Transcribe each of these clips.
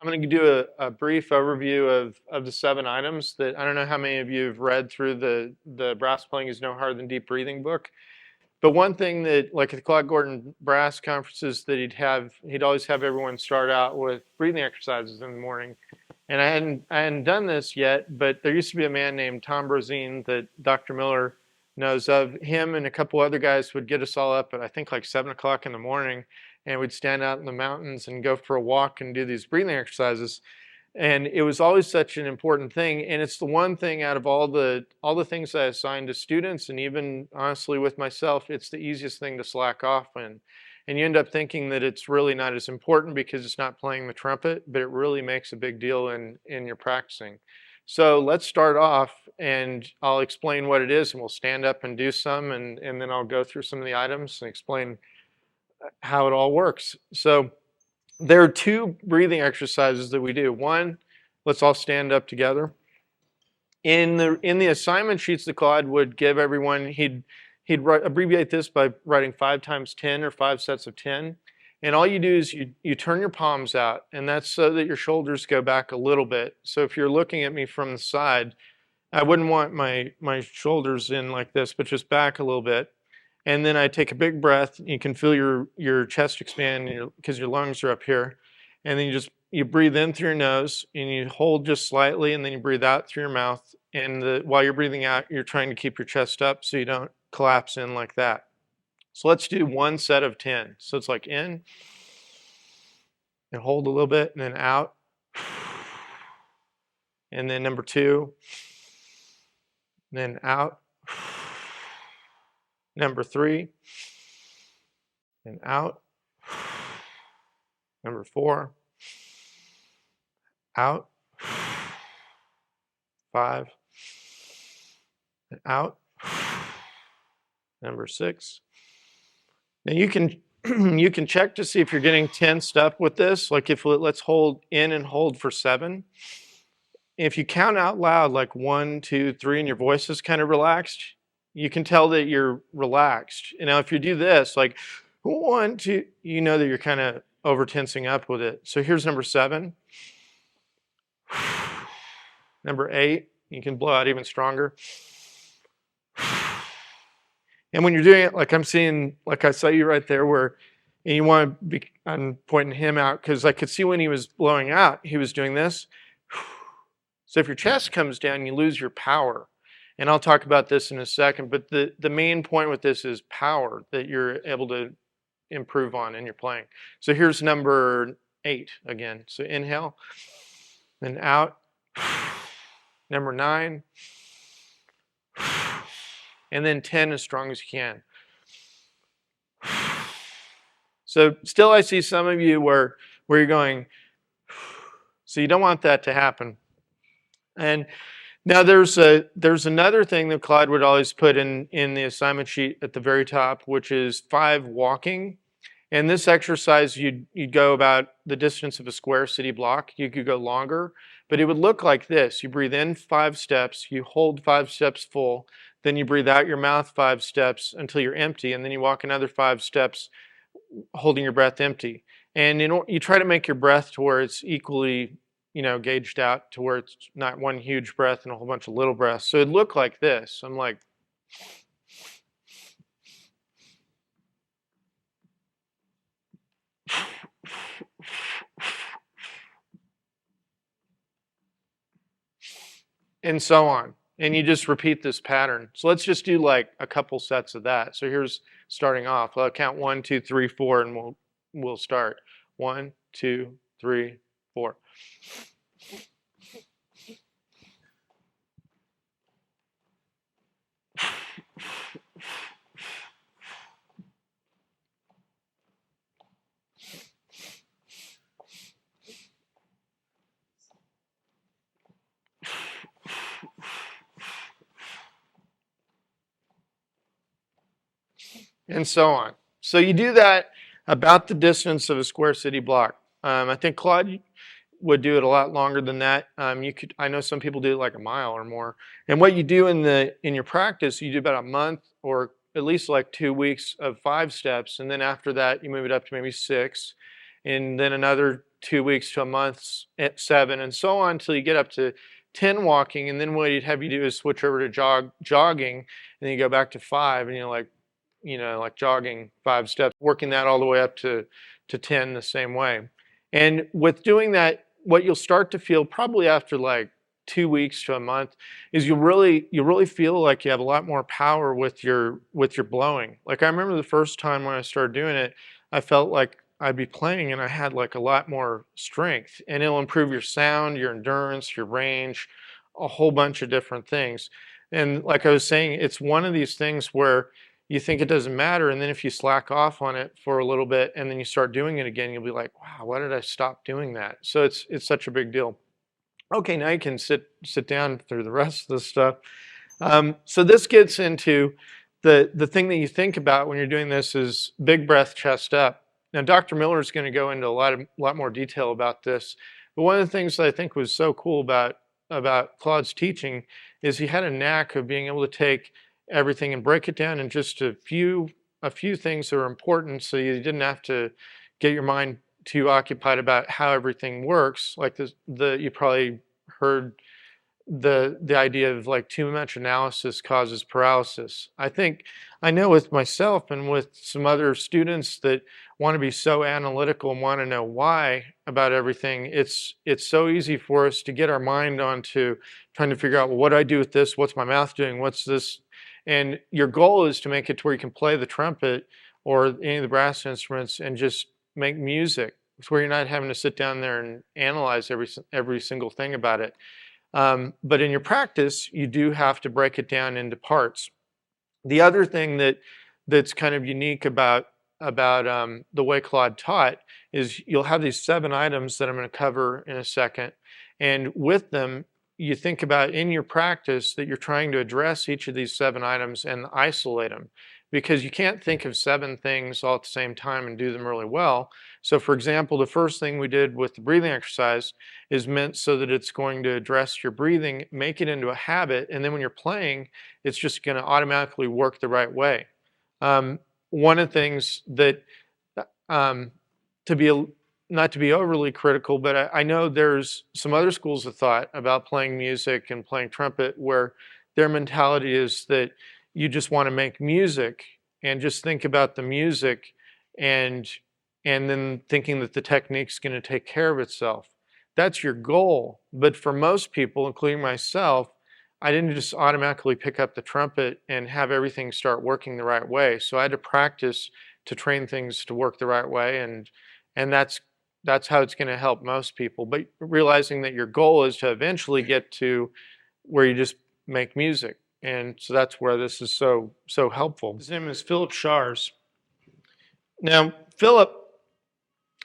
I'm going to do a brief overview of the 7 items that I don't know how many of you have read through the Brass Playing is No Harder Than Deep Breathing book. But one thing that, like at the Claude Gordon Brass Conferences, that he'd always have everyone start out with breathing exercises in the morning. And I hadn't done this yet, but there used to be a man named Tom Brosine that Dr. Miller knows of. Him and a couple other guys would get us all up at I think like 7 o'clock in the morning, and we'd stand out in the mountains and go for a walk and do these breathing exercises. And it was always such an important thing, and it's the one thing out of all the things I assign to students, and even honestly with myself, it's the easiest thing to slack off in. And you end up thinking that it's really not as important because it's not playing the trumpet, but it really makes a big deal in your practicing. So let's start off, and I'll explain what it is, and we'll stand up and do some, and then I'll go through some of the items and explain how it all works. So there are 2 breathing exercises that we do. One, let's all stand up together. In the assignment sheets that Claude would give everyone, he'd abbreviate this by writing 5 times 10 or 5 sets of 10. And all you do is you turn your palms out, and that's so that your shoulders go back a little bit. So if you're looking at me from the side, I wouldn't want my shoulders in like this, but just back a little bit. And then I take a big breath. You can feel your chest expand because your lungs are up here. And then you breathe in through your nose, and you hold just slightly, and then you breathe out through your mouth. And while you're breathing out, you're trying to keep your chest up so you don't collapse in like that. So let's do 1 set of 10. So it's like in, and hold a little bit, and then out. And then number 2, and then out. Number 3, and out. Number 4, out. 5, and out. Number 6. Now you can check to see if you're getting tensed up with this. Like let's hold in and hold for 7. If you count out loud like 1, 2, 3, and your voice is kind of relaxed, you can tell that you're relaxed. And now if you do this, like 1, 2, you know that you're kind of over tensing up with it. So here's number 7. Number 8, you can blow out even stronger. And when you're doing it, like I'm seeing, like I saw you right there where, and you want to be, I'm pointing him out because I could see when he was blowing out, he was doing this. So if your chest comes down, you lose your power. And I'll talk about this in a second, but the main point with this is power that you're able to improve on in your playing. So here's number 8 again. So inhale, then out. Number 9. And then 10 as strong as you can. So still I see some of you where you're going, so you don't want that to happen. And now there's another thing that Claude would always put in the assignment sheet at the very top, which is 5 walking. And this exercise, you'd go about the distance of a square city block. You could go longer, but it would look like this. You breathe in 5 steps, you hold 5 steps full, then you breathe out your mouth 5 steps until you're empty, and then you walk another 5 steps holding your breath empty. And you try to make your breath to where it's equally, gauged out to where it's not one huge breath and a whole bunch of little breaths. So it'd look like this. I'm like, and so on. And you just repeat this pattern. So let's just do like a couple sets of that. So here's starting off. I'll count 1, 2, 3, 4, and we'll start. 1, 2, 3, 4. And so on. So you do that about the distance of a square city block. I think Claude would do it a lot longer than that. I know some people do it like a mile or more. And what you do in your practice, you do about a month or at least like 2 weeks of 5 steps, and then after that you move it up to maybe 6, and then another 2 weeks to a month at 7, and so on until you get up to 10 walking. And then what he'd have you do is switch over to jogging, and then you go back to 5, and you're like, like jogging 5 steps, working that all the way up to 10 the same way. And with doing that, what you'll start to feel probably after like 2 weeks to a month is you really feel like you have a lot more power with your blowing. Like I remember the first time when I started doing it, I felt like I'd be playing and I had like a lot more strength, and it'll improve your sound, your endurance, your range, a whole bunch of different things. And like I was saying, it's one of these things where you think it doesn't matter, and then if you slack off on it for a little bit and then you start doing it again, you'll be like, wow, why did I stop doing that? So it's such a big deal. Okay, now you can sit down through the rest of the stuff. So this gets into the thing that you think about when you're doing this is big breath, chest up. Now Dr. Miller is going to go into a lot more detail about this, but one of the things that I think was so cool about Claude's teaching is he had a knack of being able to take everything and break it down in just a few things that are important, so you didn't have to get your mind too occupied about how everything works. Like you probably heard the idea of like too much analysis causes paralysis. I know with myself and with some other students that want to be so analytical and want to know why about everything, it's so easy for us to get our mind onto trying to figure out, well, what do I do with this? What's my mouth doing? What's this? And your goal is to make it to where you can play the trumpet or any of the brass instruments and just make music. It's where you're not having to sit down there and analyze every single thing about it. But in your practice, you do have to break it down into parts. The other thing that's kind of unique about the way Claude taught is you'll have these 7 items that I'm going to cover in a second, and with them, you think about in your practice that you're trying to address each of these 7 items and isolate them, because you can't think of 7 things all at the same time and do them really well. So for example, the first thing we did with the breathing exercise is meant so that it's going to address your breathing, make it into a habit, and then when you're playing, it's just going to automatically work the right way. One of the things that, not to be overly critical, but I know there's some other schools of thought about playing music and playing trumpet where their mentality is that you just want to make music and just think about the music and then thinking that the technique's going to take care of itself. That's your goal. But for most people, including myself, I didn't just automatically pick up the trumpet and have everything start working the right way. So I had to practice to train things to work the right way, and that's how it's going to help most people. But realizing that your goal is to eventually get to where you just make music. And so that's where this is so helpful. His name is Philippe Schartz. Now, Philip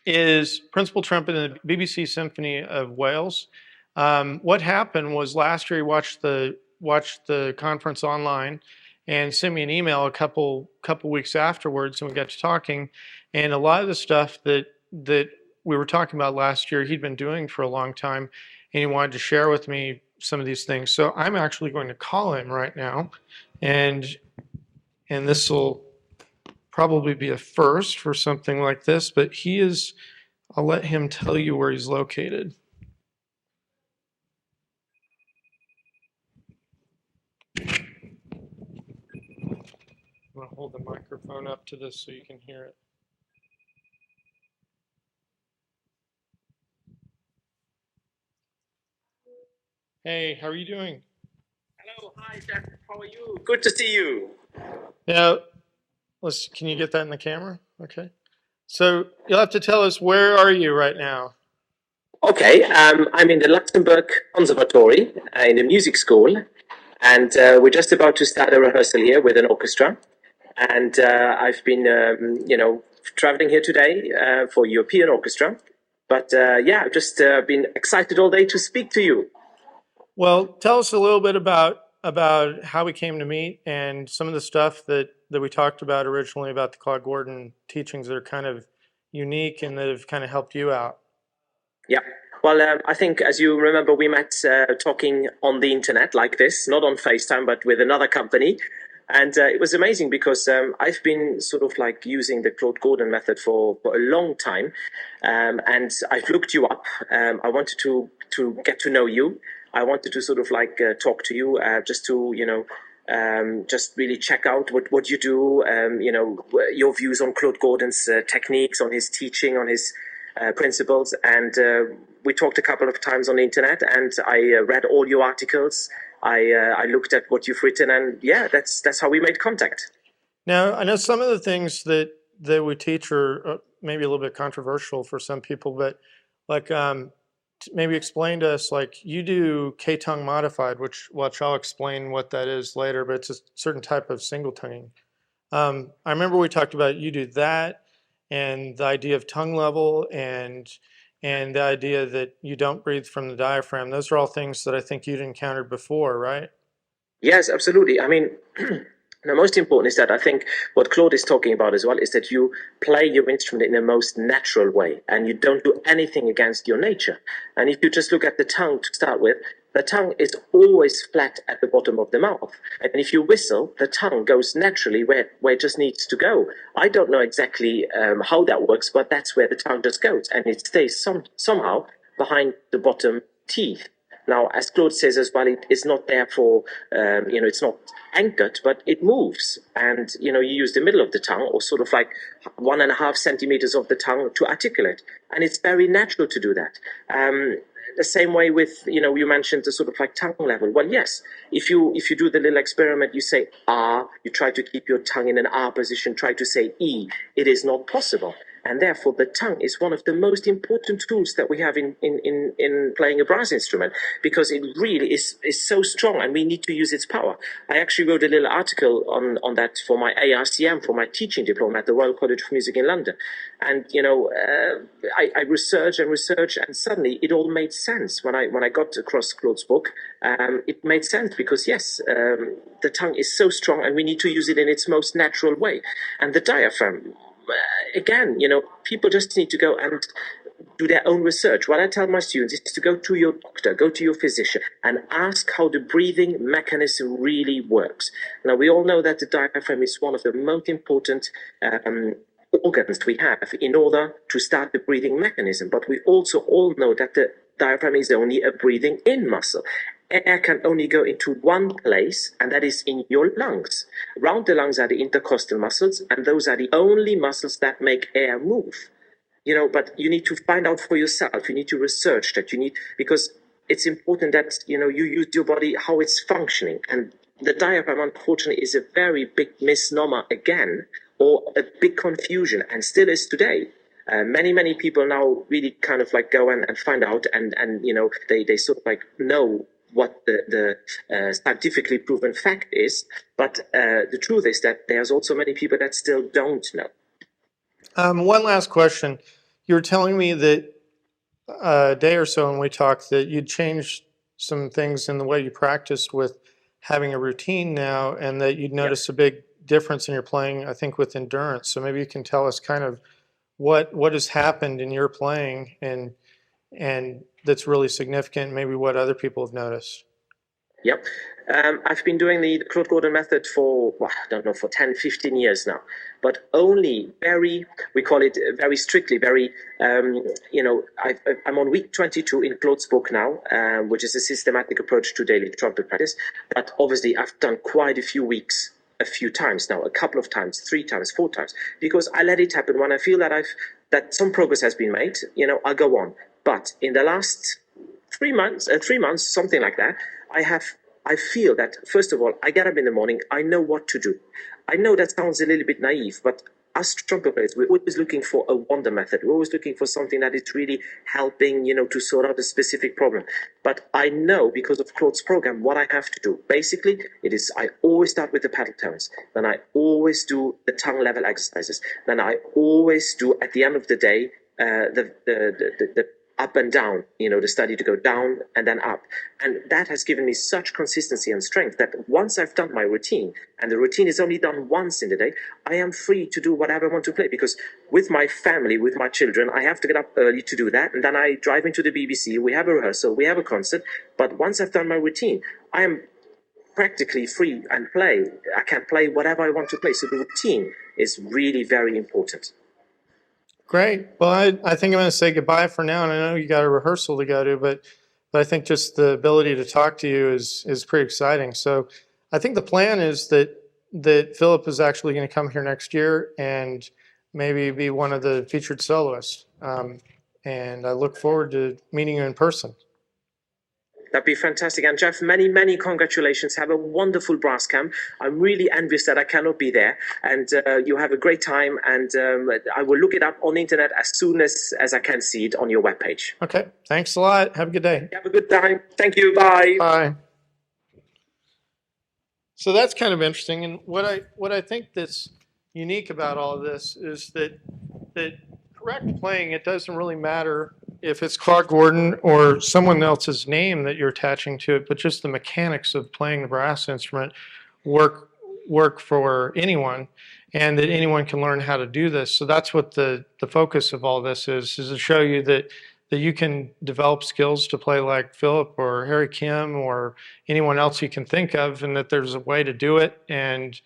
is principal trumpet in the BBC Symphony of Wales. What happened was last year he watched the conference online and sent me an email a couple weeks afterwards, and we got to talking. And a lot of the stuff that we were talking about last year, he'd been doing for a long time, and he wanted to share with me some of these things. So I'm actually going to call him right now, and this will probably be a first for something like this, but I'll let him tell you where he's located. I'm going to hold the microphone up to this so you can hear it. Hey, how are you doing? Hello, hi, Jeff. How are you? Good to see you. Now, can you get that in the camera? Okay. So you'll have to tell us, where are you right now? Okay, I'm in the Luxembourg Conservatory in the music school, and we're just about to start a rehearsal here with an orchestra. And I've been, traveling here today for European orchestra. But I've just been excited all day to speak to you. Well, tell us a little bit about how we came to meet and some of the stuff that we talked about originally about the Claude Gordon teachings that are kind of unique and that have kind of helped you out. Yeah. Well, I think, as you remember, we met talking on the internet like this, not on FaceTime, but with another company. And it was amazing because I've been sort of like using the Claude Gordon method for a long time. And I've looked you up. I wanted to get to know you. I wanted to sort of like talk to you just to, just really check out what you do, your views on Claude Gordon's techniques, on his teaching, on his principles. And we talked a couple of times on the internet, and I read all your articles. I looked at what you've written, and yeah, that's how we made contact. Now, I know some of the things that we teach are maybe a little bit controversial for some people, but like maybe explain to us, like you do K-tongue modified, which I'll explain what that is later, but it's a certain type of single tonguing. I remember we talked about you do that, and the idea of tongue level, and the idea that you don't breathe from the diaphragm. Those are all things that I think you'd encountered before, right? Yes, absolutely. I mean, the most important is that I think what Claude is talking about as well is that you play your instrument in the most natural way, and you don't do anything against your nature. And if you just look at the tongue to start with, the tongue is always flat at the bottom of the mouth. And if you whistle, the tongue goes naturally where it just needs to go. I don't know exactly how that works, but that's where the tongue just goes, and it stays somehow behind the bottom teeth. Now, as Claude says as well, it is not there for, it's not anchored, but it moves. And, you use the middle of the tongue, or sort of like 1.5 centimeters of the tongue to articulate. And it's very natural to do that. The same way with, you mentioned the sort of like tongue level. Well, yes, if you do the little experiment, you say ah, you try to keep your tongue in an R position, try to say E, it is not possible. And therefore, the tongue is one of the most important tools that we have in playing a brass instrument, because it really is so strong, and we need to use its power. I actually wrote a little article on that for my ARCM, for my teaching diploma at the Royal College of Music in London. And, I researched and researched, and suddenly it all made sense. When I got across Claude's book, it made sense because, yes, the tongue is so strong, and we need to use it in its most natural way. And the diaphragm, again, people just need to go and do their own research. What I tell my students is to go to your doctor, go to your physician, and ask how the breathing mechanism really works. Now, we all know that the diaphragm is one of the most important organs we have in order to start the breathing mechanism. But we also all know that the diaphragm is only a breathing in muscle. Air can only go into one place, and that is in your lungs. Around the lungs are the intercostal muscles, and those are the only muscles that make air move. But you need to find out for yourself. You need to research that. Because it's important that, you use your body, how it's functioning. And the diaphragm, unfortunately, is a very big misnomer again, or a big confusion, and still is today. Many people now really kind of like go and find out, and they sort of like know what the scientifically proven fact is, but the truth is that there's also many people that still don't know. One last question. You were telling me that a day or so when we talked that you'd changed some things in the way you practiced with having a routine now, and that you'd noticed a big difference in your playing, I think, with endurance. So maybe you can tell us kind of what has happened in your playing, and that's really significant, maybe what other people have noticed. Yep. I've been doing the Claude Gordon method for, I don't know, for 10, 15 years now, but only we call it very strictly, I'm on week 22 in Claude's book now, which is a systematic approach to daily trumpet practice. But obviously I've done quite a few weeks, a few times now, a couple of times, 3 times, 4 times, because I let it happen. When I feel that some progress has been made, I go on. But in the last 3 months, something like that, I feel that, first of all, I get up in the morning, I know what to do. I know that sounds a little bit naive, but us trumpet players, we're always looking for a wonder method. We're always looking for something that is really helping, to sort out a specific problem. But I know, because of Claude's program, what I have to do. Basically, I always start with the pedal tones. Then I always do the tongue level exercises. Then I always do, at the end of the day, the up and down, the study to go down and then up. And that has given me such consistency and strength that once I've done my routine, and the routine is only done once in the day, I am free to do whatever I want to play. Because with my family, with my children, I have to get up early to do that. And then I drive into the BBC, we have a rehearsal, we have a concert. But once I've done my routine, I am practically free and play. I can play whatever I want to play. So the routine is really very important. Great. Well, I think I'm going to say goodbye for now, and I know you got a rehearsal to go to, but I think just the ability to talk to you is pretty exciting. So I think the plan is that Philip is actually going to come here next year and maybe be one of the featured soloists. And I look forward to meeting you in person. That'd be fantastic. And Jeff, many, many congratulations. Have a wonderful brass camp. I'm really envious that I cannot be there. And you have a great time. And I will look it up on the internet as soon as I can see it on your webpage. Okay. Thanks a lot. Have a good day. Have a good time. Thank you. Bye. Bye. So that's kind of interesting. And what I think that's unique about all of this is that correct playing, it doesn't really matter if it's Claude Gordon or someone else's name that you're attaching to it, but just the mechanics of playing the brass instrument work for anyone, and that anyone can learn how to do this. So that's what the focus of all this is to show you that you can develop skills to play like Philip or Harry Kim or anyone else you can think of, and that there's a way to do it and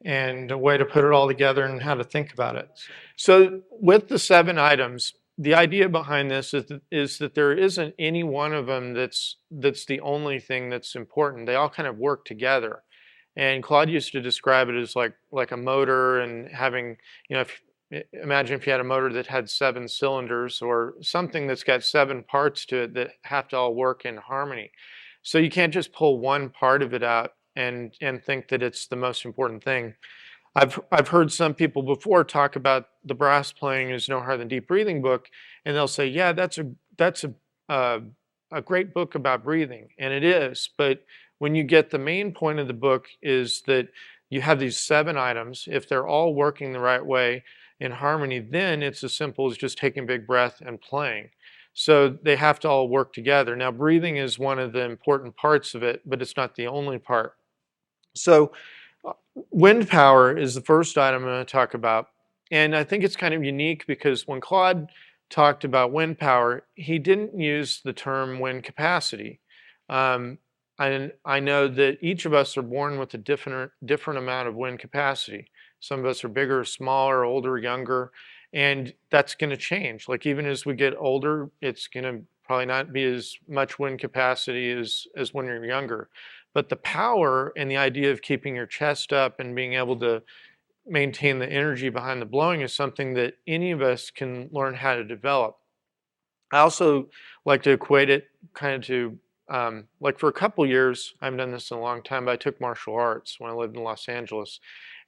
a way to put it all together and how to think about it. So with the 7 items, the idea behind this is that there isn't any one of them that's the only thing that's important. They all kind of work together. And Claude used to describe it as like a motor, and having, imagine if you had a motor that had 7 cylinders or something that's got 7 parts to it that have to all work in harmony. So you can't just pull one part of it out and think that it's the most important thing. I've heard some people before talk about the brass playing is no harder than deep breathing book, and they'll say, yeah, that's a great book about breathing, and it is. But when you get the main point of the book is that you have these 7 items. If they're all working the right way in harmony, then it's as simple as just taking a big breath and playing. So they have to all work together. Now, breathing is one of the important parts of it, but it's not the only part. So wind power is the first item I'm going to talk about. And I think it's kind of unique because when Claude talked about wind power, he didn't use the term wind capacity. I know that each of us are born with a different amount of wind capacity. Some of us are bigger, smaller, older, younger, and that's going to change. Like even as we get older, it's going to probably not be as much wind capacity as when you're younger. But the power and the idea of keeping your chest up and being able to maintain the energy behind the blowing is something that any of us can learn how to develop. I also like to equate it kind of to, like for a couple years, I haven't done this in a long time, but I took martial arts when I lived in Los Angeles.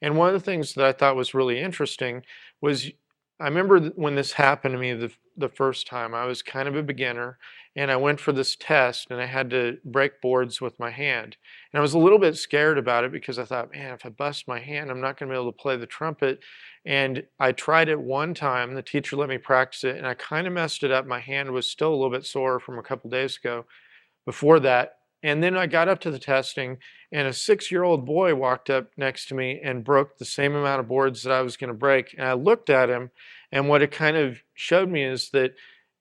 And one of the things that I thought was really interesting was, I remember when this happened to me the first time, I was kind of a beginner, and I went for this test, and I had to break boards with my hand. And I was a little bit scared about it because I thought, man, if I bust my hand, I'm not going to be able to play the trumpet. And I tried it one time. The teacher let me practice it, and I kind of messed it up. My hand was still a little bit sore from a couple days ago before that. And then I got up to the testing, and a 6-year-old boy walked up next to me and broke the same amount of boards that I was going to break. And I looked at him, and what it kind of showed me is that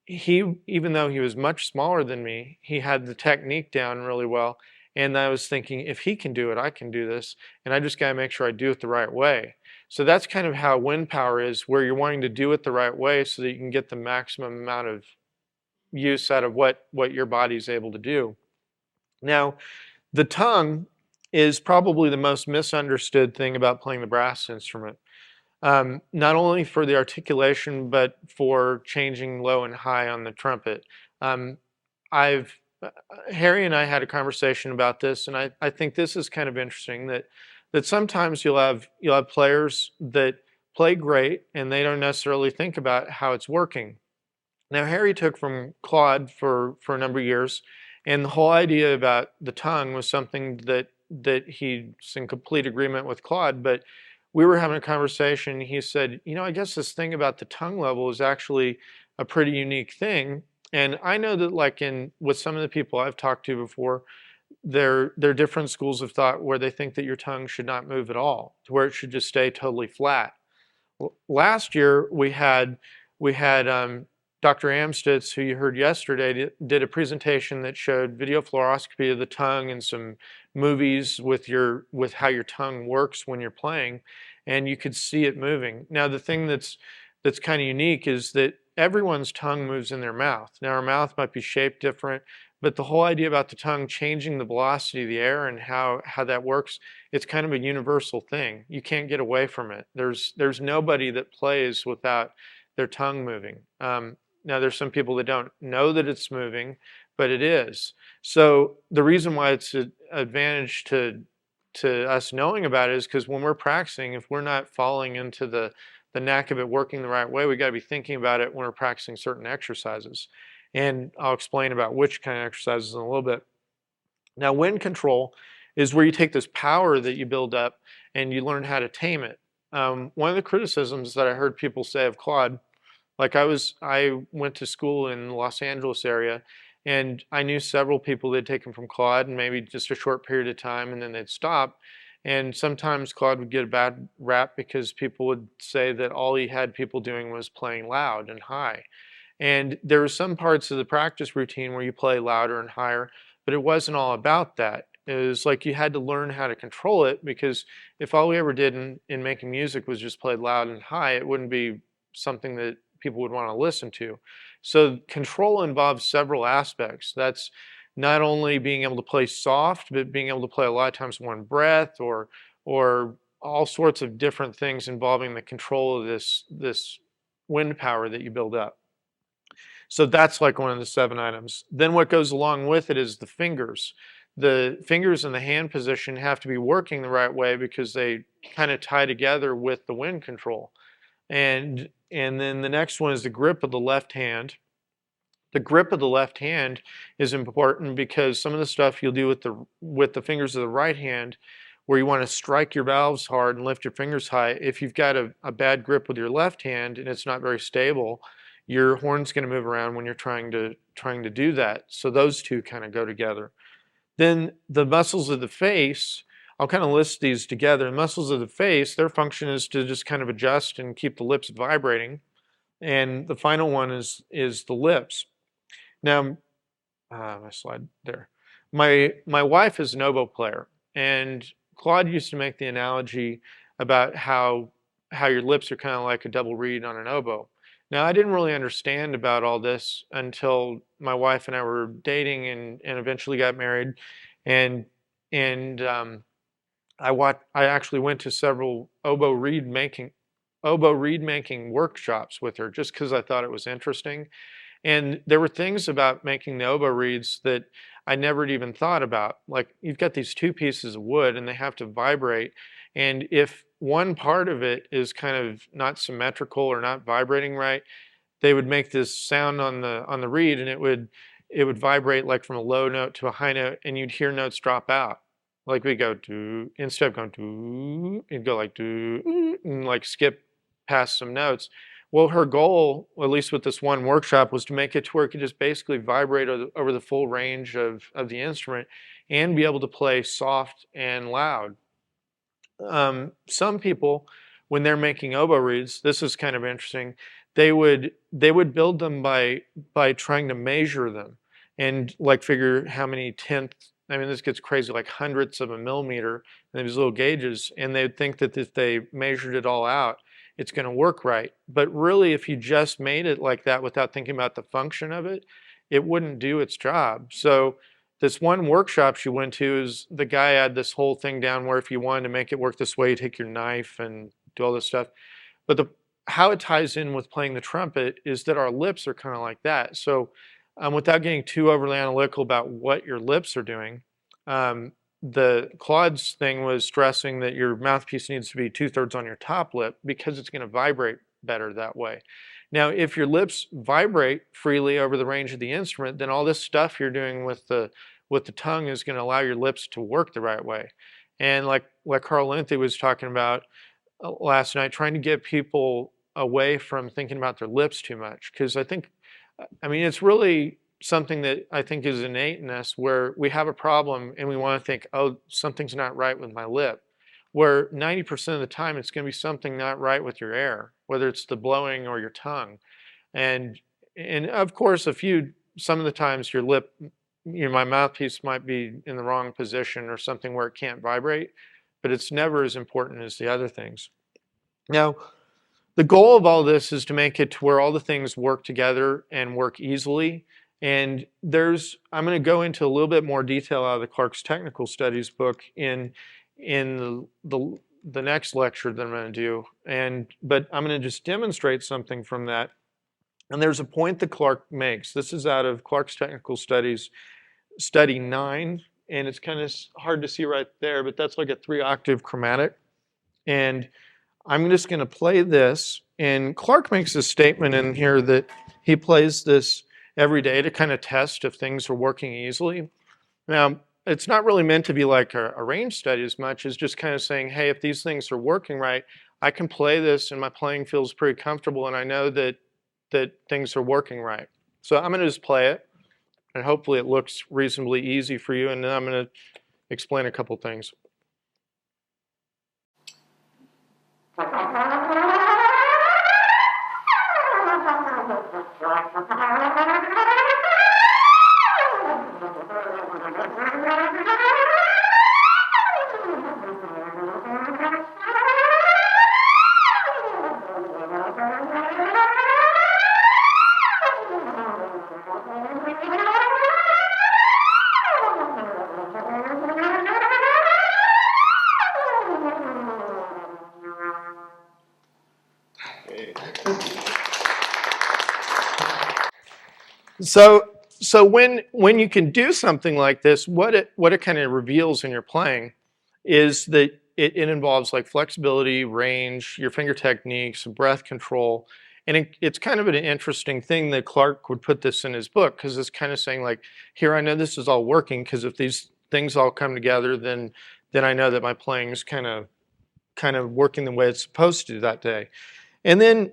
he, even though he was much smaller than me, he had the technique down really well. And I was thinking, if he can do it, I can do this. And I just got to make sure I do it the right way. So that's kind of how wind power is, where you're wanting to do it the right way so that you can get the maximum amount of use out of what your body's able to do. Now, the tongue is probably the most misunderstood thing about playing the brass instrument. Not only for the articulation, but for changing low and high on the trumpet. Harry and I had a conversation about this, and I think this is kind of interesting that sometimes you'll have players that play great and they don't necessarily think about how it's working. Now, Harry took from Claude for a number of years, and the whole idea about the tongue was something that he's in complete agreement with Claude, but we were having a conversation, and he said, I guess this thing about the tongue level is actually a pretty unique thing. And I know that with some of the people I've talked to before, there are different schools of thought where they think that your tongue should not move at all, to where it should just stay totally flat. Last year we had Dr. Amstutz, who you heard yesterday, did a presentation that showed video fluoroscopy of the tongue and some movies with how your tongue works when you're playing, and you could see it moving. Now, the thing that's kind of unique is that everyone's tongue moves in their mouth. Now, our mouth might be shaped different, but the whole idea about the tongue changing the velocity of the air and how that works, it's kind of a universal thing. You can't get away from it. There's nobody that plays without their tongue moving. Now, there's some people that don't know that it's moving, but it is. So the reason why it's an advantage to us knowing about it is because when we're practicing, if we're not falling into the knack of it working the right way, we got to be thinking about it when we're practicing certain exercises. And I'll explain about which kind of exercises in a little bit. Now, wind control is where you take this power that you build up and you learn how to tame it. One of the criticisms that I heard people say of Claude, like I went to school in the Los Angeles area, and I knew several people that had taken from Claude, and maybe just a short period of time, and then they'd stop. And sometimes Claude would get a bad rap because people would say that all he had people doing was playing loud and high. And there were some parts of the practice routine where you play louder and higher, but it wasn't all about that. It was like you had to learn how to control it, because if all we ever did in making music was just play loud and high, it wouldn't be something that people would want to listen to. So control involves several aspects. That's not only being able to play soft, but being able to play a lot of times one breath, or all sorts of different things involving the control of this wind power that you build up. So that's like one of the 7 items. Then what goes along with it is the fingers. The fingers in the hand position have to be working the right way because they kind of tie together with the wind control. And then the next one is the grip of the left hand. The grip of the left hand is important because some of the stuff you'll do with the fingers of the right hand, where you want to strike your valves hard and lift your fingers high, if you've got a bad grip with your left hand and it's not very stable, your horn's going to move around when you're trying to do that. So those two kind of go together. Then the muscles of the face, I'll kind of list these together. The muscles of the face, their function is to just kind of adjust and keep the lips vibrating. And the final one is the lips. Now, my slide there. My wife is an oboe player, and Claude used to make the analogy about how your lips are kind of like a double reed on an oboe. Now, I didn't really understand about all this until my wife and I were dating and eventually got married, and I actually went to several oboe reed making workshops with her just because I thought it was interesting. And there were things about making the oboe reeds that I never even thought about. Like, you've got these 2 pieces of wood and they have to vibrate. And if one part of it is kind of not symmetrical or not vibrating right, they would make this sound on the reed, and it would vibrate like from a low note to a high note, and you'd hear notes drop out. Like we go do, instead of going do, it'd go like do, and like skip past some notes. Well, her goal, at least with this one workshop, was to make it to where it could just basically vibrate over the full range of the instrument and be able to play soft and loud. Some people, when they're making oboe reeds, this is kind of interesting, they would build them by trying to measure them and like figure how many tenths, I mean, this gets crazy, like hundredths of a millimeter, and these little gauges, and they'd think that if they measured it all out, it's going to work right. But really, if you just made it like that without thinking about the function of it, it wouldn't do its job. So this one workshop she went to, is the guy had this whole thing down where if you wanted to make it work this way, you take your knife and do all this stuff. But how it ties in with playing the trumpet is that our lips are kind of like that. So without getting too overly analytical about what your lips are doing, the Claude's thing was stressing that your mouthpiece needs to be 2/3 on your top lip because it's going to vibrate better that way. Now, if your lips vibrate freely over the range of the instrument, then all this stuff you're doing with the tongue is going to allow your lips to work the right way. And like Carl Linthe was talking about last night, trying to get people away from thinking about their lips too much, because I mean, it's really something that I think is innate in us, where we have a problem and we want to think, oh, something's not right with my lip, where 90% of the time it's going to be something not right with your air, whether it's the blowing or your tongue. And and of course, some of the times your lip, my mouthpiece might be in the wrong position or something where it can't vibrate, but it's never as important as the other things. Now, the goal of all this is to make it to where all the things work together and work easily. And I'm going to go into a little bit more detail out of the Clarke's Technical Studies book in the next lecture that I'm going to do. But I'm going to just demonstrate something from that. And there's a point that Clarke makes. This is out of Clarke's Technical Studies, study 9, and it's kind of hard to see right there, but that's like a 3-octave chromatic. And I'm just going to play this, and Clarke makes a statement in here that he plays this every day to kind of test if things are working easily. Now, it's not really meant to be like a range study as much as just kind of saying, hey, if these things are working right, I can play this and my playing feels pretty comfortable and I know that things are working right. So I'm going to just play it, and hopefully it looks reasonably easy for you, and then I'm going to explain a couple things. So when you can do something like this, what it kind of reveals in your playing is that it involves like flexibility, range, your finger techniques, breath control, and it's kind of an interesting thing that Clarke would put this in his book, because it's kind of saying like, here, I know this is all working because if these things all come together, then I know that my playing is kind of working the way it's supposed to that day. And then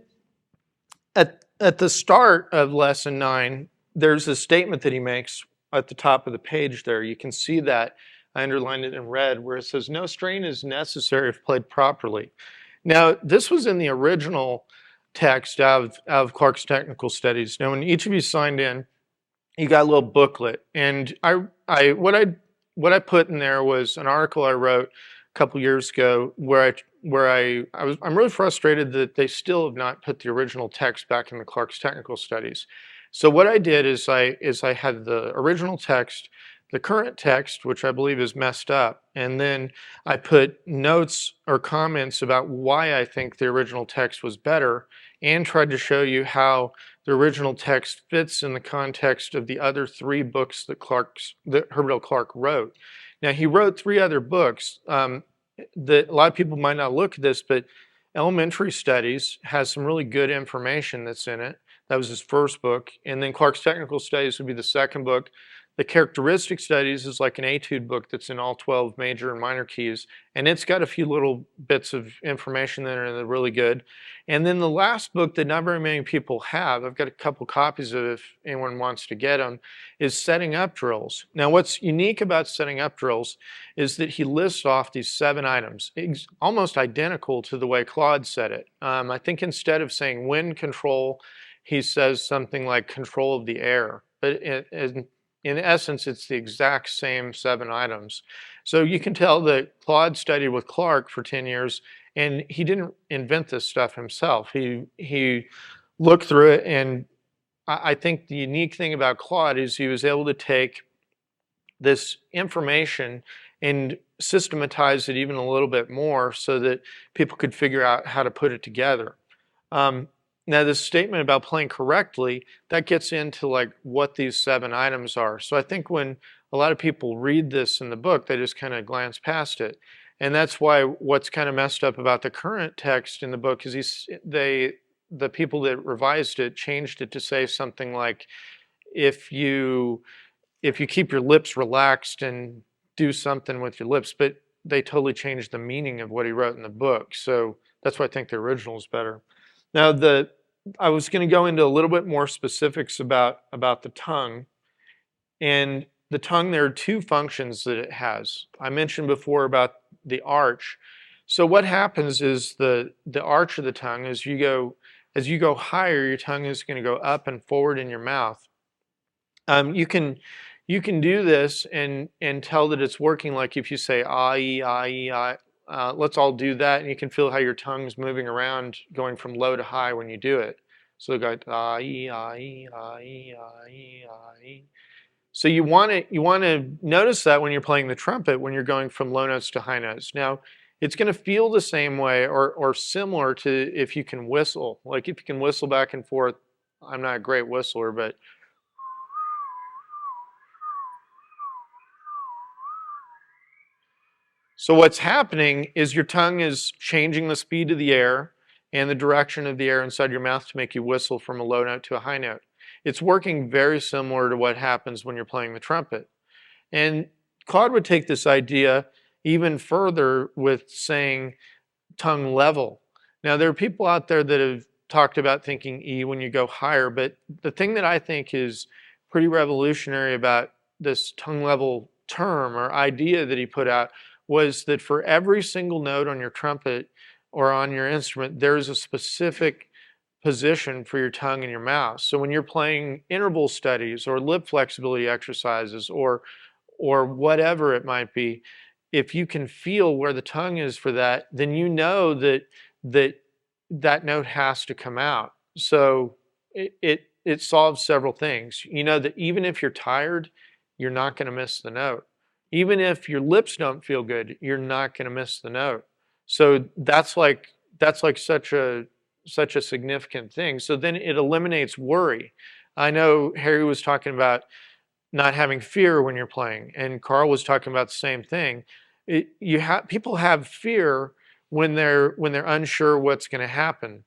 at the start of lesson 9, there's a statement that he makes at the top of the page there. You can see that. I underlined it in red, where it says, no strain is necessary if played properly. Now, this was in the original text out of Clarke's Technical Studies. Now, when each of you signed in, you got a little booklet. And what I put in there was an article I wrote a couple years ago where I'm really frustrated that they still have not put the original text back in the Clarke's Technical Studies. So what I did is I had the original text, the current text, which I believe is messed up, and then I put notes or comments about why I think the original text was better, and tried to show you how the original text fits in the context of the other 3 books that Herbert L. Clarke wrote. Now, he wrote 3 other books that a lot of people might not look at this, but Elementary Studies has some really good information that's in it. That was his first book. And then Clarke's Technical Studies would be the second book. The Characteristic Studies is like an etude book that's in all 12 major and minor keys. And it's got a few little bits of information that are really good. And then the last book that not very many people have, I've got a couple copies of it if anyone wants to get them, is Setting Up Drills. Now, what's unique about Setting Up Drills is that he lists off these 7 items, almost identical to the way Claude said it. I think instead of saying wind control, he says something like control of the air. But in essence, it's the exact same 7 items. So you can tell that Claude studied with Clarke for 10 years, and he didn't invent this stuff himself. He looked through it, and I think the unique thing about Claude is he was able to take this information and systematize it even a little bit more so that people could figure out how to put it together. Now, this statement about playing correctly, that gets into like what these 7 items are. So I think when a lot of people read this in the book, they just kind of glance past it. And that's why what's kind of messed up about the current text in the book is the people that revised it changed it to say something like, if you keep your lips relaxed and do something with your lips, but they totally changed the meaning of what he wrote in the book. So that's why I think the original is better. Now, I was going to go into a little bit more specifics about the tongue. And the tongue, there are 2 functions that it has. I mentioned before about the arch. So what happens is the arch of the tongue, as you go As you go higher, your tongue is going to go up and forward in your mouth. You can do this and tell that it's working. Like if you say ah ee ah ee ah, let's all do that, and you can feel how your tongue's moving around, going from low to high when you do it. So go ah ee ah ee ah ee ah ee ah ee. So you want to notice that when you're playing the trumpet, when you're going from low notes to high notes. Now, it's going to feel the same way or similar to if you can whistle. Like if you can whistle back and forth. I'm not a great whistler, but so what's happening is your tongue is changing the speed of the air and the direction of the air inside your mouth to make you whistle from a low note to a high note. It's working very similar to what happens when you're playing the trumpet. And Claude would take this idea even further with saying tongue level. Now, there are people out there that have talked about thinking E when you go higher, but the thing that I think is pretty revolutionary about this tongue level term or idea that he put out was that for every single note on your trumpet or on your instrument, there's a specific position for your tongue and your mouth. So when you're playing interval studies or lip flexibility exercises or whatever it might be, if you can feel where the tongue is for that, then you know that note has to come out. So it solves several things. You know that even if you're tired, you're not going to miss the note. Even if your lips don't feel good, you're not going to miss the note. So that's like such a significant thing. So then it eliminates worry. I know Harry was talking about not having fear when you're playing, and Carl was talking about the same thing. People have fear when they're unsure what's going to happen.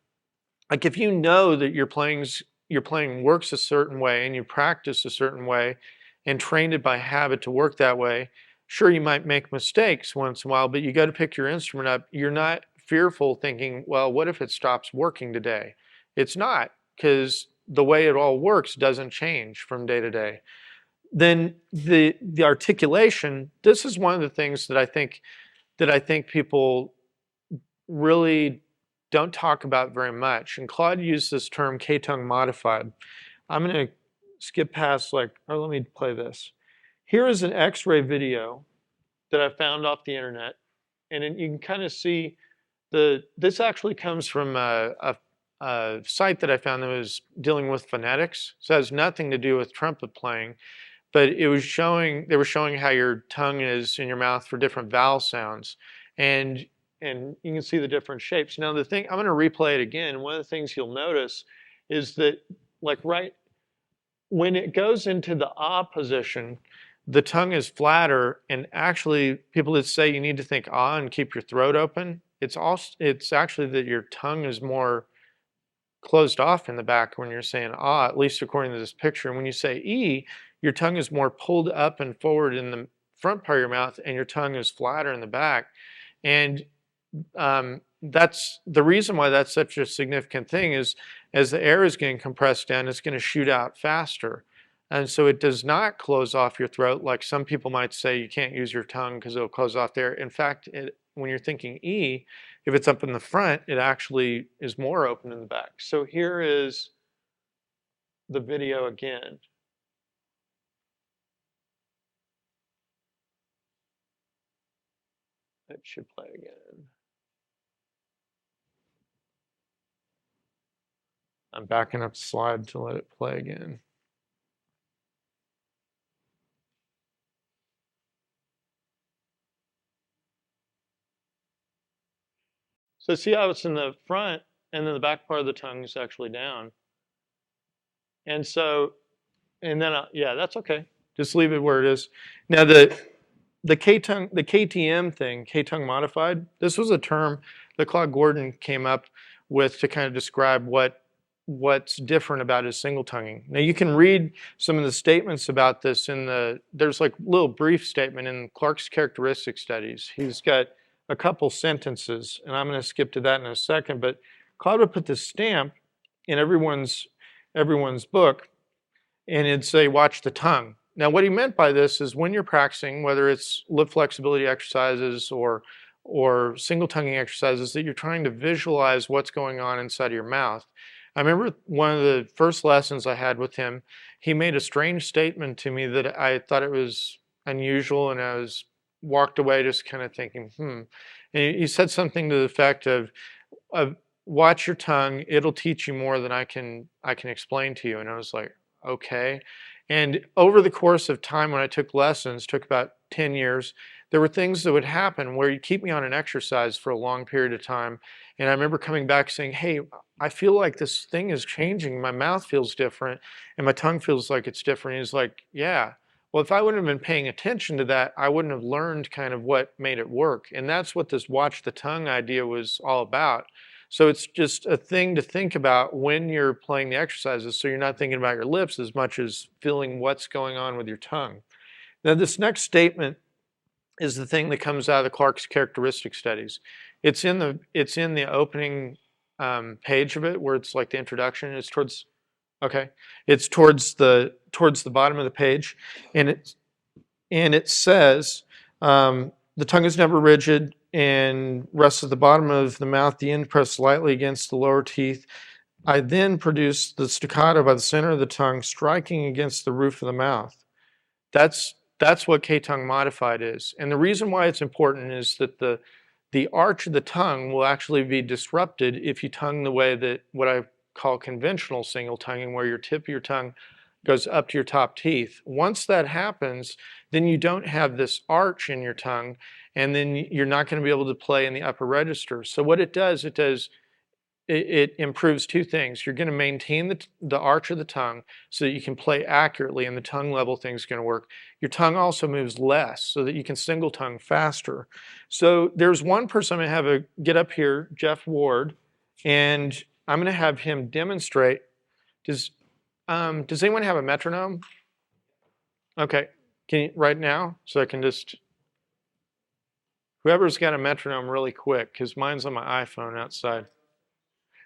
Like if you know that your playing works a certain way and you practice a certain way and trained it by habit to work that way, sure, you might make mistakes once in a while, but you got to pick your instrument up. You're not fearful thinking, well, what if it stops working today? It's not, because the way it all works doesn't change from day to day. Then the articulation, this is one of the things that I think people really don't talk about very much. And Claude used this term K-tongue modified. I'm going to skip past let me play this. Here is an X-ray video that I found off the internet, and you can kind of see this actually comes from a site that I found that was dealing with phonetics. So it has nothing to do with trumpet playing, but they were showing how your tongue is in your mouth for different vowel sounds, and you can see the different shapes. Now the thing, I'm going to replay it again. One of the things you'll notice is that right when it goes into the ah position, the tongue is flatter, and actually people that say you need to think ah and keep your throat open, it's actually that your tongue is more closed off in the back when you're saying ah, at least according to this picture. And when you say E, your tongue is more pulled up and forward in the front part of your mouth, and your tongue is flatter in the back. And that's the reason why that's such a significant thing, is as the air is getting compressed down, it's going to shoot out faster. And so it does not close off your throat like some people might say you can't use your tongue because it'll close off there. In fact, when you're thinking E, if it's up in the front, it actually is more open in the back. So here is the video again. It should play again. I'm backing up the slide to let it play again. So see how it's in the front, and then the back part of the tongue is actually down. And so, and then, yeah, that's okay. Just leave it where it is. Now the K-tongue, the KTM thing, K-tongue modified, this was a term that Claude Gordon came up with to kind of describe what's different about his single tonguing. Now you can read some of the statements about this there's like a little brief statement in Clarke's characteristic studies. He's got a couple sentences, and I'm going to skip to that in a second, but Claude would put this stamp in everyone's book, and it'd say, watch the tongue. Now what he meant by this is when you're practicing, whether it's lip flexibility exercises or or single tonguing exercises that you're trying to visualize what's going on inside of your mouth. I remember one of the first lessons I had with him, he made a strange statement to me that I thought it was unusual, and I was walked away just kind of thinking, And he said something to the effect of watch your tongue, it'll teach you more than I can explain to you. And I was like, okay. And over the course of time when I took lessons, took about 10 years, there were things that would happen where you'd keep me on an exercise for a long period of time. And I remember coming back saying, hey, I feel like this thing is changing. My mouth feels different and my tongue feels like it's different. And he's like, yeah. Well, if I wouldn't have been paying attention to that, I wouldn't have learned kind of what made it work. And that's what this watch the tongue idea was all about. So it's just a thing to think about when you're playing the exercises, so you're not thinking about your lips as much as feeling what's going on with your tongue. Now, this next statement is the thing that comes out of the Clarke's characteristic studies. It's in the opening page of it, where it's like the introduction. It's towards It's towards the bottom of the page, and it says the tongue is never rigid and rests at the bottom of the mouth, the end pressed lightly against the lower teeth. I then produce the staccato by the center of the tongue, striking against the roof of the mouth. That's what K-tongue modified is. And the reason why it's important is that the arch of the tongue will actually be disrupted if you tongue the way that what I call conventional single tonguing, where your tip of your tongue goes up to your top teeth. Once that happens, then you don't have this arch in your tongue, and then you're not going to be able to play in the upper register. So what it does, it improves two things. You're going to maintain the arch of the tongue so that you can play accurately, and the tongue level thing's going to work. Your tongue also moves less so that you can single tongue faster. So there's one person I'm going to have get up here, Jeff Ward, and I'm going to have him demonstrate. Does anyone have a metronome? Okay, can you right now? So I can just, whoever's got a metronome really quick, because mine's on my iPhone outside.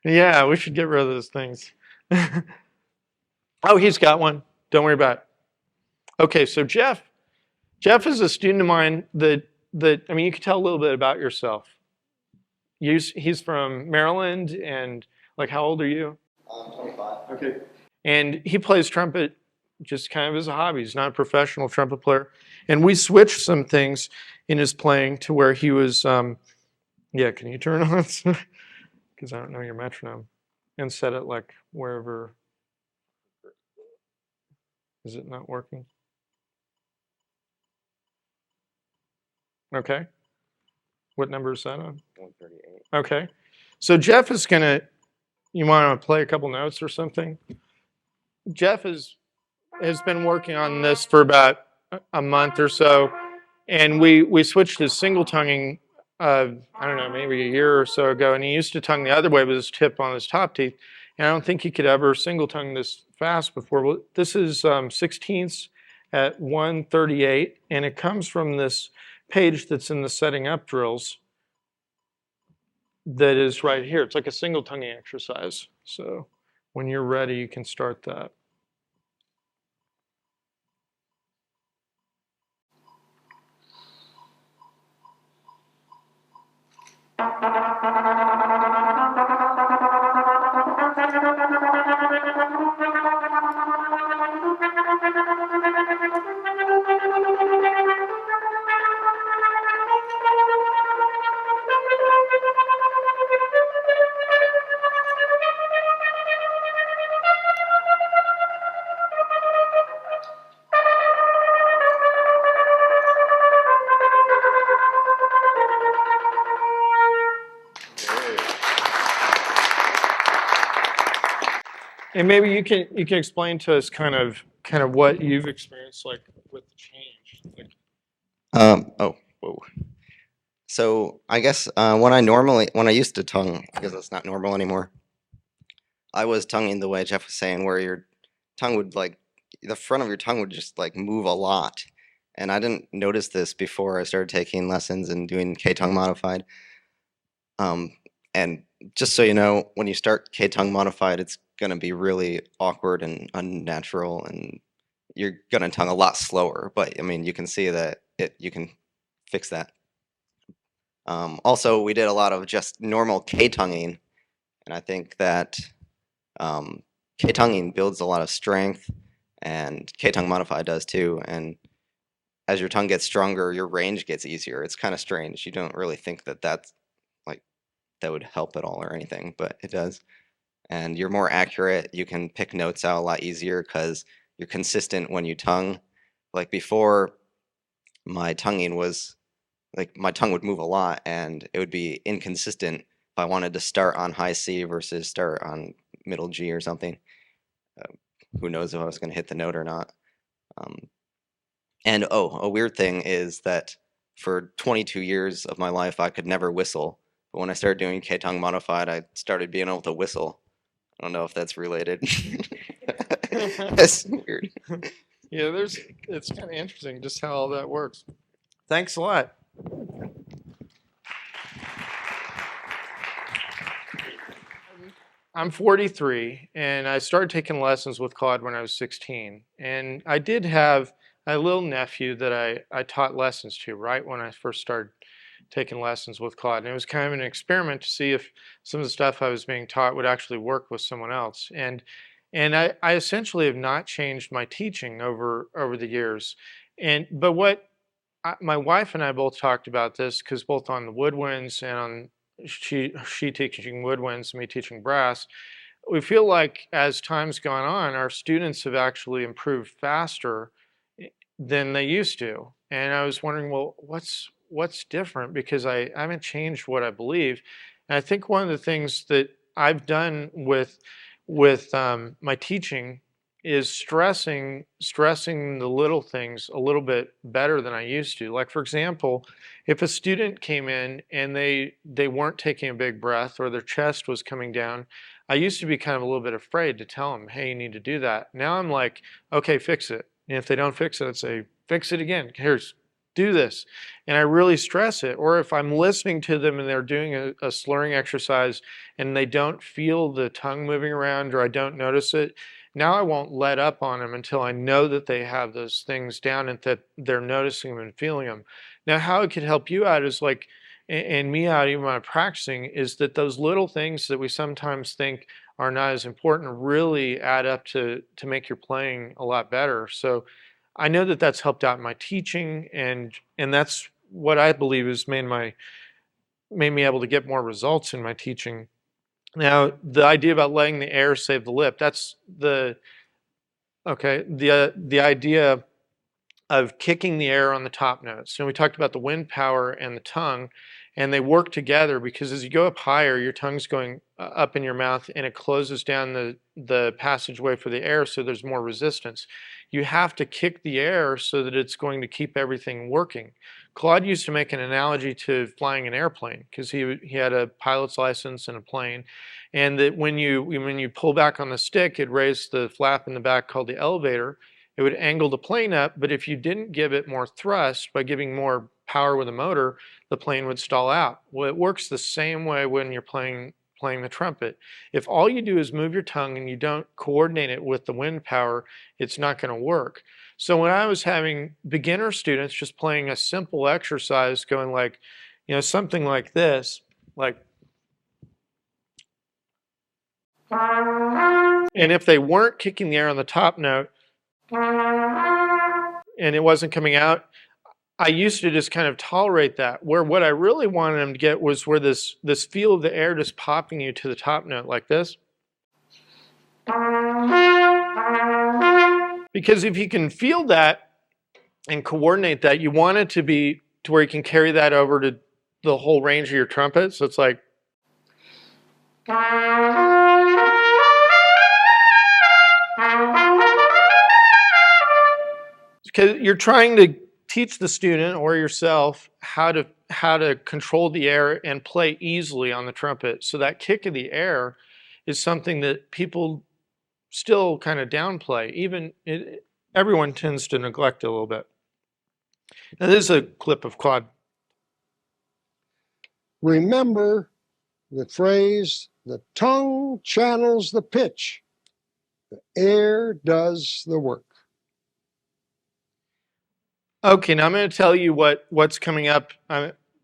Yeah, we should get rid of those things. Oh, he's got one. Don't worry about it. Okay, so Jeff is a student of mine that I mean, you can tell a little bit about yourself. He's from Maryland, and like, how old are you? I'm 25. Okay. And he plays trumpet just kind of as a hobby. He's not a professional trumpet player. And we switched some things in his playing to where he was, yeah, can you turn on? Because I don't know your metronome. And set it like wherever. Is it not working? Okay. What number is that on? 138. Okay. So Jeff is going to, you want to play a couple notes or something? Jeff has been working on this for about a month or so, and we switched his single tonguing, I don't know, maybe a year or so ago, and he used to tongue the other way with his tip on his top teeth, and I don't think he could ever single tongue this fast before. Well, this is 16ths at 138, and it comes from this page that's in the setting up drills that is right here. It's like a single tonguing exercise. So when you're ready, you can start that. And maybe you can explain to us kind of what you've experienced like with the change. Whoa. So I guess when I used to tongue, because that's not normal anymore, I was tonguing the way Jeff was saying, where your tongue would the front of your tongue would just move a lot. And I didn't notice this before I started taking lessons and doing K-tongue modified. And just so you know, when you start K-tongue modified, it's going to be really awkward and unnatural, and you're going to tongue a lot slower. But I mean, you can see that you can fix that. Also, we did a lot of just normal K-tonguing, and I think that K-tonguing builds a lot of strength, and K-tongue modified does too. And as your tongue gets stronger, your range gets easier. It's kind of strange. You don't really think that that's like that would help at all or anything, but it does. And you're more accurate. You can pick notes out a lot easier because you're consistent when you tongue. Like before, my tonguing was like my tongue would move a lot and it would be inconsistent if I wanted to start on high C versus start on middle G or something. Who knows if I was going to hit the note or not. And oh, a weird thing is that for 22 years of my life, I could never whistle. But when I started doing K-tongue modified, I started being able to whistle. I don't know if that's related. That's weird. Yeah, it's kind of interesting just how all that works. Thanks a lot. I'm 43, and I started taking lessons with Claude when I was 16. And I did have a little nephew that I taught lessons to right when I first started taking lessons with Claude. And it was kind of an experiment to see if some of the stuff I was being taught would actually work with someone else. And I essentially have not changed my teaching over the years. But my wife and I both talked about this because both on the woodwinds and on she teaching woodwinds, me teaching brass, we feel like as time's gone on, our students have actually improved faster than they used to. And I was wondering, well, what's different? Because I haven't changed what I believe. And I think one of the things that I've done with my teaching is stressing the little things a little bit better than I used to. Like for example, if a student came in and they weren't taking a big breath or their chest was coming down, I used to be kind of a little bit afraid to tell them, hey, you need to do that. Now I'm like, okay, fix it. And if they don't fix it, I'd say, fix it again. Here's, do this. And I really stress it. Or if I'm listening to them and they're doing a slurring exercise and they don't feel the tongue moving around or I don't notice it, now I won't let up on them until I know that they have those things down and that they're noticing them and feeling them. Now, how it could help you out is like, and me out even when I'm practicing, is that those little things that we sometimes think are not as important really add up to make your playing a lot better. So I know that that's helped out in my teaching, and that's what I believe has made me able to get more results in my teaching. Now, the idea about letting the air save the lip, that's the idea of kicking the air on the top notes. So we talked about the wind power and the tongue, and they work together because as you go up higher, your tongue's going up in your mouth and it closes down the passageway for the air, so there's more resistance. You have to kick the air so that it's going to keep everything working. Claude used to make an analogy to flying an airplane because he had a pilot's license and a plane, and that when you pull back on the stick, it raised the flap in the back called the elevator. It would angle the plane up, but if you didn't give it more thrust by giving more power with a motor, the plane would stall out. Well, it works the same way when you're playing the trumpet. If all you do is move your tongue and you don't coordinate it with the wind power, it's not going to work. So when I was having beginner students just playing a simple exercise going like, something like this, like, and if they weren't kicking the air on the top note, and it wasn't coming out, I used to just kind of tolerate that. Where what I really wanted them to get was where this feel of the air just popping you to the top note like this. Because if you can feel that and coordinate that, you want it to be to where you can carry that over to the whole range of your trumpet. So it's like. Because you're trying to teach the student or yourself how to control the air and play easily on the trumpet. So that kick of the air is something that people still kind of downplay. Everyone tends to neglect it a little bit. Now this is a clip of Claude. Remember the phrase, the tongue channels the pitch. The air does the work. Okay, now I'm going to tell you what's coming up.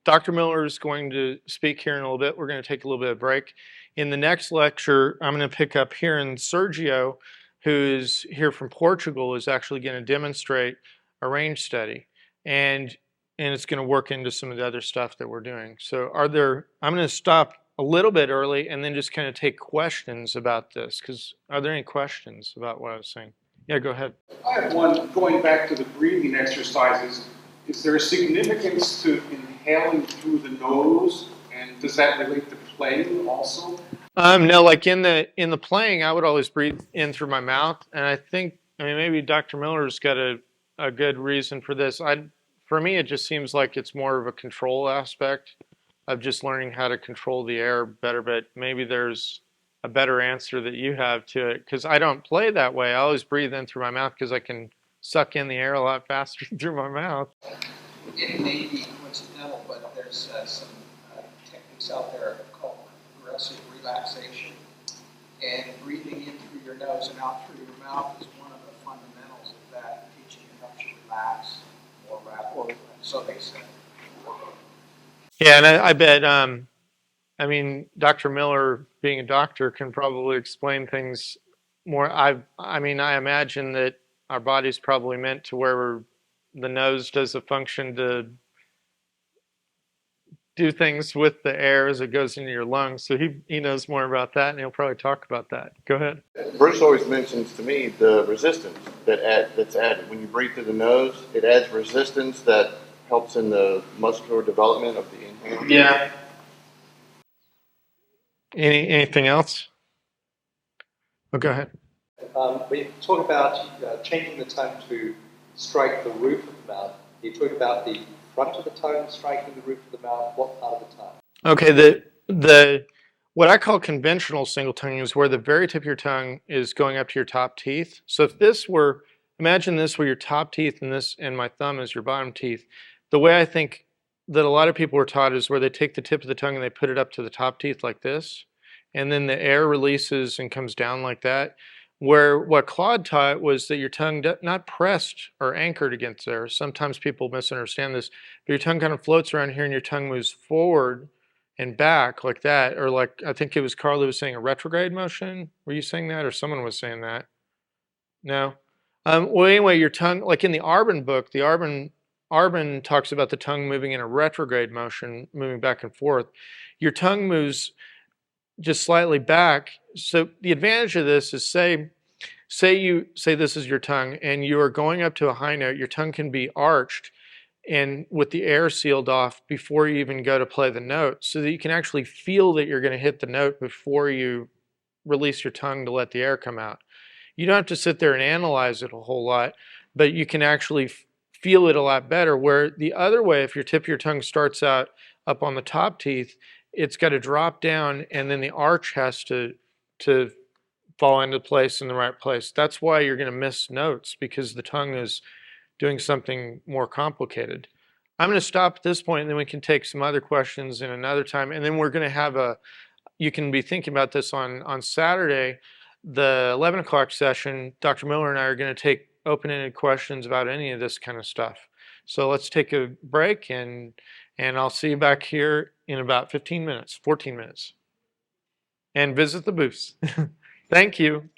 Dr. Miller is going to speak here in a little bit. We're going to take a little bit of break. In the next lecture, I'm going to pick up here, and Sergio, who's here from Portugal, is actually going to demonstrate a range study, and it's going to work into some of the other stuff that we're doing. So I'm going to stop a little bit early and then just kind of take questions about this, because are there any questions about what I was saying? Yeah, go ahead. I have one going back to the breathing exercises. Is there a significance to inhaling through the nose, and does that relate to playing also? No, like in the playing, I would always breathe in through my mouth, and I mean, maybe Dr. Miller's got a good reason for this. For me, it just seems like it's more of a control aspect of just learning how to control the air better, but maybe there's a better answer that you have to it, because I don't play that way. I always breathe in through my mouth because I can suck in the air a lot faster through my mouth. It may be coincidental, but there's some techniques out there called progressive relaxation. And breathing in through your nose and out through your mouth is one of the fundamentals of that, teaching you how to relax more rapidly. So they say. Yeah, and I bet, I mean, Dr. Miller, being a doctor, can probably explain things more. I mean, I imagine that our body's probably meant to where the nose does a function to do things with the air as it goes into your lungs. So he knows more about that, and he'll probably talk about that. Go ahead. Bruce always mentions to me the resistance that's added. When you breathe through the nose, it adds resistance that helps in the muscular development of the inhale. Yeah. Anything else? Oh, go ahead. When you talk about changing the tongue to strike the roof of the mouth, you talk about the front of the tongue striking the roof of the mouth. What part of the tongue? Okay, the what I call conventional single tonguing is where the very tip of your tongue is going up to your top teeth. So if this were, imagine this were your top teeth and my thumb is your bottom teeth. The way I think that a lot of people were taught is where they take the tip of the tongue and they put it up to the top teeth like this, and then the air releases and comes down like that. Where what Claude taught was that your tongue not pressed or anchored against there. Sometimes people misunderstand this, but your tongue kind of floats around here and your tongue moves forward and back like that, or like I think it was Carl who was saying a retrograde motion. Were you saying that, or someone was saying that? No. Well, anyway, your tongue, like in the Arbin book, the Arbin talks about the tongue moving in a retrograde motion, moving back and forth. Your tongue moves just slightly back. So the advantage of this is say this is your tongue and you are going up to a high note, your tongue can be arched and with the air sealed off before you even go to play the note, so that you can actually feel that you're going to hit the note before you release your tongue to let the air come out. You don't have to sit there and analyze it a whole lot, but you can actually feel it a lot better. Where the other way, if your tip of your tongue starts out up on the top teeth, it's got to drop down and then the arch has to fall into place in the right place. That's why you're going to miss notes, because the tongue is doing something more complicated. I'm going to stop at this point and then we can take some other questions in another time. And then we're going to have you can be thinking about this on Saturday, the 11 o'clock session. Dr. Miller and I are going to take open-ended questions about any of this kind of stuff. So let's take a break and I'll see you back here in about 15 minutes, 14 minutes. And visit the booths. Thank you.